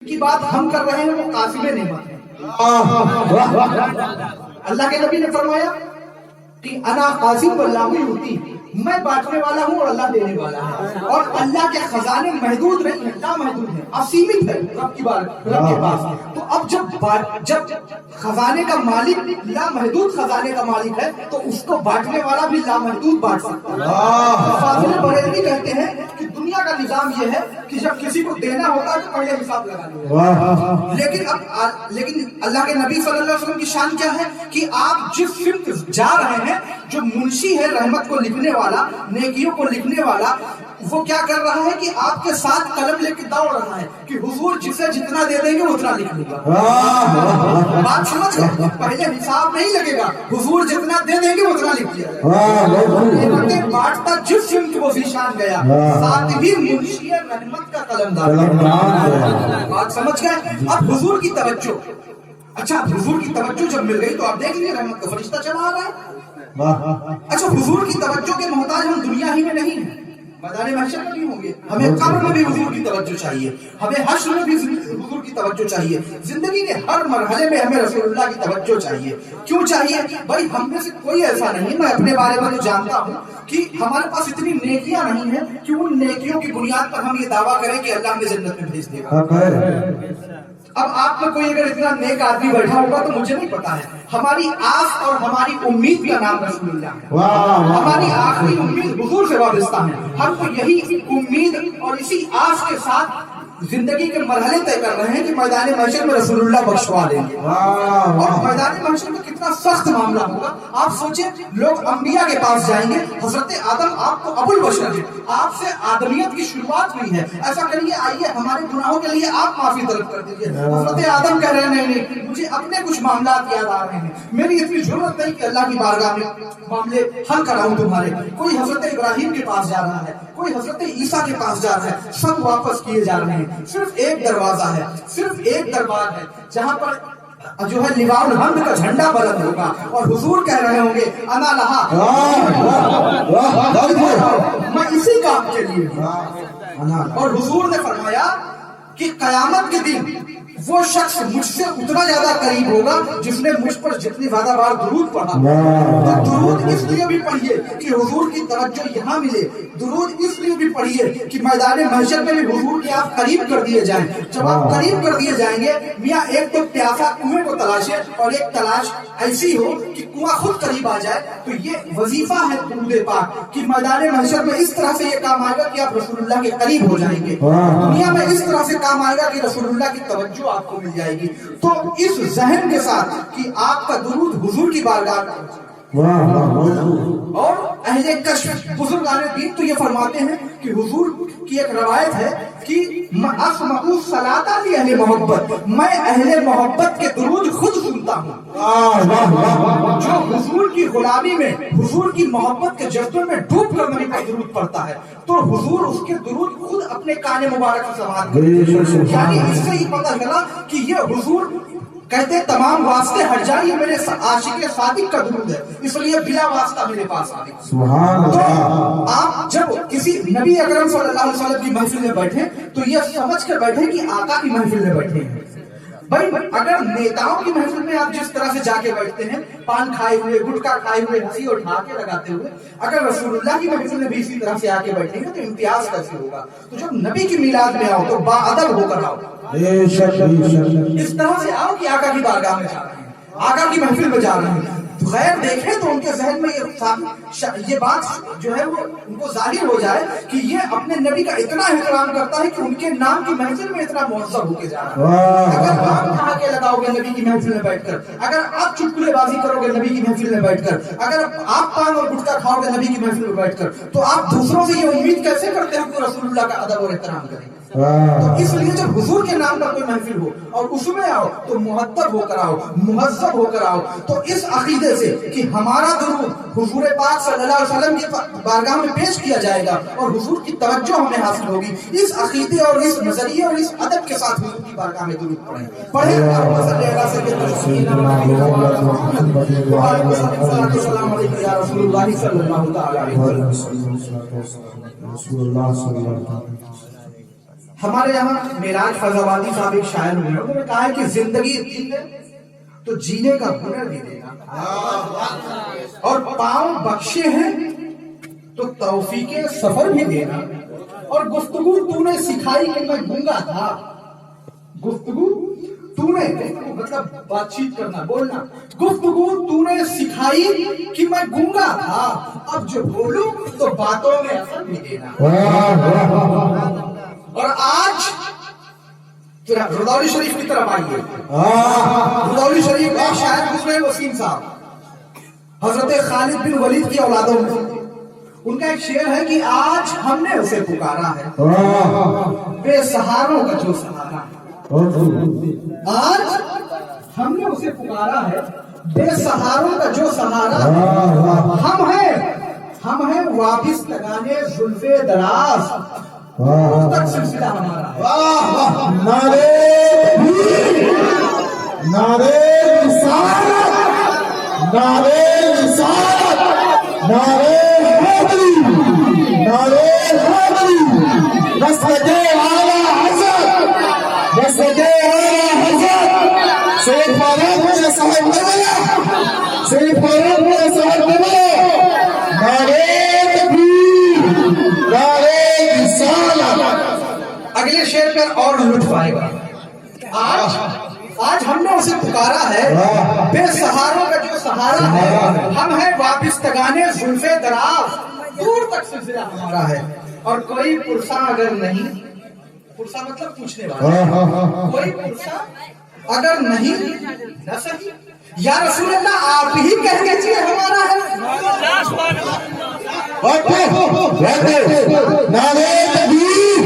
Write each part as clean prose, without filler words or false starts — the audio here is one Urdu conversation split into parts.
کی بات ہم کر رہے ہیں وہ قاسم نعمت ہے۔ اللہ کے نبی نے فرمایا کہ انا قاسم واللہ یؤتی، میں بانٹنے والا ہوں اور اللہ دینے والا ہے، اور اللہ کے خزانے محدود نہیں ہیں، لا محدود ہیں، اسیمت ہے رب کے پاس۔ تو اب جب خزانے کا مالک لا محدود خزانے کا مالک ہے تو اس کو بانٹنے والا بھی لا محدود بانٹ سکتا ہے۔ فاضل بریلوی کہتے ہیں کہ دنیا کا نظام یہ ہے کہ جب کسی کو دینا ہوتا ہے تو پہلے حساب لگا لو، لیکن اللہ کے نبی صلی اللہ علیہ وسلم کی شان کیا ہے کہ آپ جس سمت جا رہے ہیں، جو منشی ہے رحمت کو لکھنے والا، نیکیوں کو لکھنے والا، وہ کیا کر رہا ہے کہ آپ کے ساتھ قلم لے کے دوڑ رہا ہے کہ حضور جسے جتنا دے دیں گے اتنا لکھ لے گا۔ بات سمجھ گئے؟ پہلے حساب نہیں لگے گا، حضور جتنا دے دیں گے اتنا لکھ لیا گا۔ بانٹتا جس سمت وہ ذیشان گیا، ساتھ بھی منشی رحمت کا قلمدار۔ بات سمجھ گئے؟ اب حضور کی توجہ، اچھا حضور کی توجہ جب مل گئی تو آپ دیکھ لیجیے رحمت کا فرشتہ چلا آ رہا ہے۔ اچھا حضور کی توجہ کے محتاج ہم دنیا ہی میں نہیں ہیں، میدان محشر میں بھی ہوں گے، ہمیں قبر میں بھی حضور کی توجہ چاہیے، ہمیں حشر میں بھی حضور کی توجہ چاہیے، زندگی کے ہر مرحلے میں ہمیں رسول اللہ کی توجہ چاہیے۔ کیوں چاہیے بھائی؟ ہم میں سے کوئی ایسا نہیں، میں اپنے بارے میں تو جانتا ہوں کہ ہمارے پاس اتنی نیکیاں نہیں ہیں کہ ان نیکیوں کی بنیاد پر ہم یہ دعویٰ کریں کہ اللہ ہمیں جنت میں بھیج دے گا۔ اب آپ میں کوئی اگر اتنا نیک آدمی بیٹھا ہوگا تو مجھے نہیں پتا ہے، ہماری آس اور ہماری امید کا نام رسول اللہ ہے، ہماری آخری امید حضور سے وابستہ ہے۔ ہم کو یہی امید اور اسی آس کے ساتھ زندگی کے مرحلے طے کر رہے ہیں کہ میدان محشر میں رسول اللہ بخشوا دیں گے، اور میدان محشر میں کتنا سخت معاملہ ہوگا۔ آپ سوچیں، لوگ انبیاء کے پاس جائیں گے، حضرت آدم آپ کو ابو البشر ہے، آپ سے آدمیت کی شروعات ہوئی ہے، ایسا کریے آئیے ہمارے گناہوں کے لیے آپ معافی طلب کر دیجیے۔ حضرت آدم کہہ رہے ہیں نہیں، مجھے اپنے کچھ معاملات یاد آ رہے ہیں، میری اتنی ضرورت نہیں کہ اللہ کی بارگاہ میں معاملے حل کراؤں تمہارے۔ کوئی حضرت ابراہیم کے پاس جا رہا ہے، کوئی حضرت عیسیٰ کے پاس جا رہا ہے، سب واپس کیے جا رہے ہیں۔ صرف ایک دروازہ ہے، صرف ایک دربار ہے جہاں پر جو ہے لواء الحمد کا جھنڈا بلند ہوگا اور حضور کہہ رہے ہوں گے انا لہا، میں اسی کام کے لیے ہوں۔ اور حضور نے فرمایا کہ قیامت کے دن وہ شخص مجھ سے اتنا زیادہ قریب ہوگا جس نے مجھ پر جتنی زیادہ بار درود پڑھا۔ تو درود اس لیے بھی پڑھیے کہ حضور کی توجہ یہاں ملے، درود اس لیے بھی پڑھیے کہ میدان محشر میں بھی حضور کے آپ قریب کر دیے جائیں۔ جب آپ قریب کر دیے جائیں گے، میاں ایک تو پیاسا کنویں کو تلاشے، اور ایک تلاش ایسی ہو کہ کنواں خود قریب آ جائے۔ تو یہ وظیفہ ہے درود پاک کہ میدان محشر میں اس طرح سے یہ کام آئے گا کہ آپ رسول اللہ کے قریب ہو جائیں گے، دنیا میں اس طرح سے کام آئے گا کہ رسول اللہ کی توجہ آپ کو مل جائے گی۔ تو اس ذہن کے ساتھ کہ آپ کا درود حضور کی بارگاہ اور اہل کشف بزرگان دین تو یہ فرماتے ہیں کہ حضور کی ایک روایت ہے کہ اسمع الصلاۃ لی اہل محبت، میں اہل محبت کے درود خود سنتا ہوں۔ جو حضور کی غلامی میں، حضور کی محبت کے جذبے میں ڈوب کر نبی کا درود پڑھتا ہے تو حضور اس کے درود خود اپنے کان مبارک سے سماعت کرتے ہیں۔ یعنی اس سے ہی پتہ چلا کہ یہ حضور کہتے تمام واسطے ہٹ جائیں، یہ میرے عاشق صادق کا درود ہے، اس لیے بلا واسطہ میرے پاس آ گئی۔ تو آپ جب کسی نبی اکرم صلی اللہ علیہ وسلم کی محفل میں بیٹھے تو یہ سمجھ کر بیٹھے کہ آقا کی محفل میں بیٹھے ہیں۔ بھائی اگر نیتاؤں کی محفل میں آپ جس طرح سے جا کے بیٹھتے ہیں، پان کھائے ہوئے، گٹکا کھائے ہوئے، ہنسی اٹھا کے لگاتے ہوئے، اگر رسول اللہ کی محفل میں بھی اسی طرح سے آ کے بیٹھیں گے تو امتیاز کیسے ہوگا؟ تو جب نبی کی میلاد میں آؤ تو باادب ہو کر آؤ، اس طرح سے آؤ کہ آقا کی بارگاہ میں جا رہے ہیں، آقا کی محفل میں جا رہے ہیں۔ غیر دیکھیں تو ان کے ذہن میں یہ بات جو ہے وہ ان کو ظاہر ہو جائے کہ یہ اپنے نبی کا اتنا احترام کرتا ہے کہ ان کے نام کی محفل میں اتنا مہذب ہو کے جا رہا ہے۔ اگر آپ کھا کے لگاؤ گے نبی کی محفل میں بیٹھ کر، اگر آپ چٹکلے بازی کرو گے نبی کی محفل میں بیٹھ کر، اگر آپ پان اور گٹکا کھاؤ گے نبی کی محفل میں بیٹھ کر، تو آپ دوسروں سے یہ امید کیسے کرتے ہیں کہ رسول اللہ کا ادب اور احترام کریں؟ تو اس لیے جب حضور کے نام پر کوئی محفل ہو اور اس میں آؤ تو مہذب ہو کر آؤ، مہذب ہو کر آؤ۔ تو اس عقیدے سے کہ ہمارا درود حضور پاک صلی اللہ علیہ وسلم کی بارگاہ میں پیش کیا جائے گا اور حضور کی توجہ ہمیں حاصل ہوگی، اس عقیدے اور اس نظریے اور اس ادب کے ساتھ حضور کی بارگاہ میں درود پڑھیں۔ اللہم صلی علی سیدنا محمد وعلی آلہ السلام علیکم یا رسول اللہ صلی اللہ تعالی علیہ وسلم۔ ہمارے یہاں معراج فیض آبادی صاحب ایک شاعر ہوئے ہیں، انہوں نے کہا ہے کہ زندگی دی ہے تو جینے کا ہنر بھی دینا، اور پاؤں بخشے ہیں تو توفیق سفر بھی دینا، اور گفتگو تو نے سکھائی کہ میں گونگا تھا، گفتگو تو نے مطلب بات چیت کرنا بولنا، گفتگو تو نے سکھائی کہ میں گونگا تھا، اب جو بولوں تو باتوں میں اثر بھی دینا۔ اور آج رضوی شریف کی طرف آئیے، رضوی شریف کا شاعر گزرے وسیم صاحب حضرت خالد بن ولید کی اولادوں میں، ان کا ایک شعر ہے کہ آج ہم نے اسے پکارا ہے بے سہاروں کا جو سہارا ہے، آج ہم نے اسے پکارا ہے بے سہاروں کا جو سہارا، ہم ہیں واپس لگانے زلف دراز، تک سلسلہ ہمارا ہے۔ نعرے نعرے رسالت، نعرے رسالت، نعرے حیدری، نعرے حیدری، مسجدے اعلیٰ حضرت، مسجدے اعلیٰ حضرت سید فاروق میاں صاحب قبلہ، سید فاروق میاں صاحب قبلہ، نعرے تکبیر، نعرے رسالت۔ اگلے شعر پر اور لطف آئے گا۔ آج ہم نے اسے پکارا ہے بے سہاروں کا جو سہارا ہے، ہم ہیں واپس تگانے زلف دراز، دور تک سلسلہ ہمارا ہے، اور کوئی پرساں اگر نہیں، پرساں مطلب پوچھنے والا، کوئی پرساں اگر نہیں نہ صحیح، یا رسول اللہ آپ ہی کہہ دیجیے ہمارا ہے۔ نعرے تکبیر،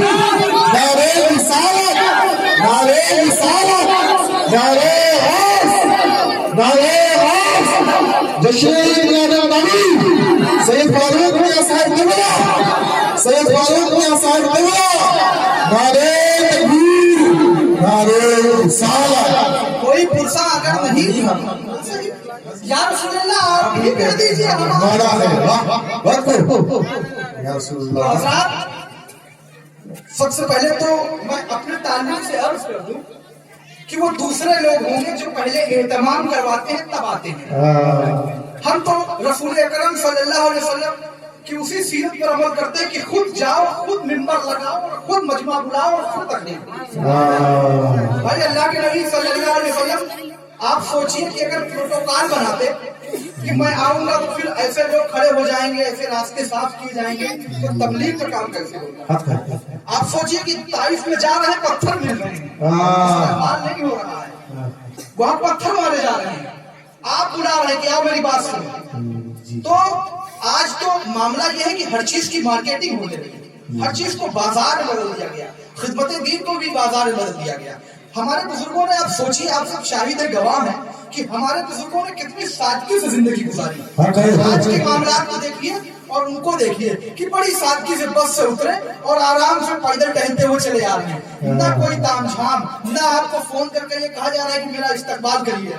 نعرے رسالت، نعرے رسالت، نعرے غوث، نعرے غوث، جشن نبی سید فاروق میاں صاحب قبلہ، سید فاروق میاں صاحب قبلہ، نعرے تکبیر، نعرے رسالت۔ کوئی پرساں اگر نہیں یا رسول اللہ آپ ہی کہہ دیجیے ہمارا ہے۔ حضرات، سب سے پہلے تو میں اپنے تعلق سے عرض کر دوں کہ وہ دوسرے لوگ ہوں گے جو پہلے اہتمام کرواتے ہیں تب آتے ہیں، ہم تو رسول اکرم صلی اللہ علیہ وسلم کہ اسی سیرت پر عمل کرتے کہ خود جاؤ، خود ممبر لگاؤ، اور خود مجمع بلاؤ، اور خود تقریر۔ بھائی اللہ کے نبی صلی اللہ علیہ وسلم، آپ سوچئے کہ اگر پروٹوکال بناتے کہ میں آؤں گا تو پھر ایسے لوگ کھڑے ہو جائیں گے، ایسے راستے صاف کیے جائیں گے، تو تبلیغ کا کام کیسے ہوگا؟ آپ سوچئے کہ طائف میں جا رہے ہیں، پتھر مل رہے ہیں، استعمال نہیں ہو رہا ہے، وہاں پتھر مارے جا رہے ہیں، آپ بلا رہے ہیں کہ آؤ میری بات سنو۔ تو آج تو معاملہ یہ ہے کہ ہر چیز کی مارکیٹنگ ہونے لگی، ہر چیز کو بازار میں بدل دیا گیا، خدمت دین کو بھی بازار میں بدل دیا گیا۔ ہمارے بزرگوں نے، آپ سوچیے، آپ سب شاہد گواہ ہیں کہ ہمارے بزرگوں نے کتنی سادگی سے زندگی گزاری۔ آج کے معاملات کو دیکھیے اور ان کو دیکھیے کہ بڑی سادگی سے بس سے اترے اور آرام سے پیدل ٹہلتے ہوئے چلے آ رہے ہیں، نہ کوئی تام جھام، نہ آپ کو فون کر کے یہ کہا جا رہا ہے کہ میرا استقبال کریے۔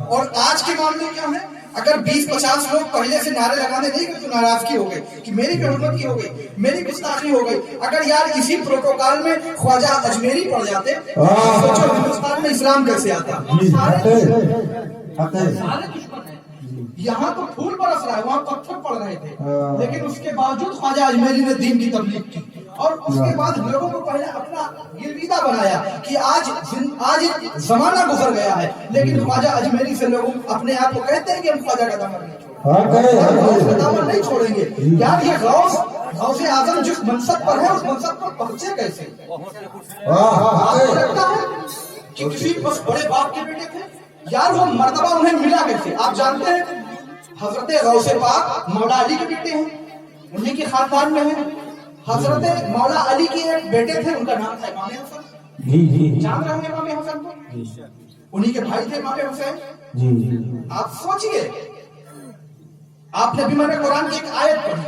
اور آج کے معاملے کیا ہے؟ اگر 20-50 لوگ پہلے سے نعرے لگانے نہیں گئے تو ناراضگی ہو گئی کہ میری بے حرمتی ہو گئی، میری گستاخی ہو گئی۔ اگر یار اسی پروٹوکال میں خواجہ اجمیری پڑ جاتے، سوچو ہندوستان میں اسلام کیسے آتا۔ سارے دشمن ہیں، یہاں تو پھول برس رہا ہے، وہاں پتھر پڑ رہے تھے، لیکن اس کے باوجود خواجہ اجمیری نے دین کی تبلیغ کی، اور اس کے بعد لوگوں کو پہلے اپنا گرویدہ بنایا کہ آج زمانہ گزر گیا ہے، لیکن خواجہ اجمیری سے لوگ اپنے آپ کو کہتے ہیں کہ ہم خواجہ کا دامن نہیں چھوڑیں گے۔ یار یہ غوث اعظم جس منصب پر ہے اس منصب پر پہنچے کیسے؟ لگتا ہے کہ کسی بس بڑے باپ کے بیٹے تھے، یار وہ مرتبہ انہیں ملا کیسے؟ آپ جانتے ہیں حضرت غوث پاک مولا علی کے بیٹے ہیں، انہیں کے خاندان میں ہیں۔ حضرت مولا علی کے ایک بیٹے تھے، ان کا نام تھا امام حسن، جان رہے ہیں امام حسن کو؟ انہیں کے بھائی تھے امام حسین۔ آپ سوچئے، آپ نے بھی میں نے قرآن کی ایک آیت پڑھی،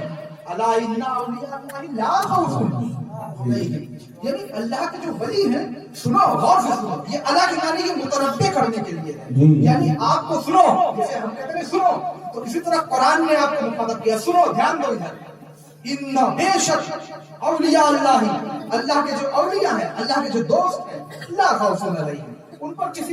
الا ان اولیاء اللہ لا خوف علیہم، یعنی اللہ کے جو ولی ہیں، سنو غور سے سنو، یہ اللہ کے معنی یہ متنبع کرنے کے لیے ہے، یعنی آپ کو سنو، جیسے ہم کہتے ہیں سنو، تو اسی طرح قرآن نے آپ کو مخاطب کیا، سنو، دھیان دو ادھر۔ ان بے شک اولیاء اللہ، اللہ کے جو اولیاء ہیں، اللہ کے جو دوست ہیں، لا خوف علیہم، ان پر کسی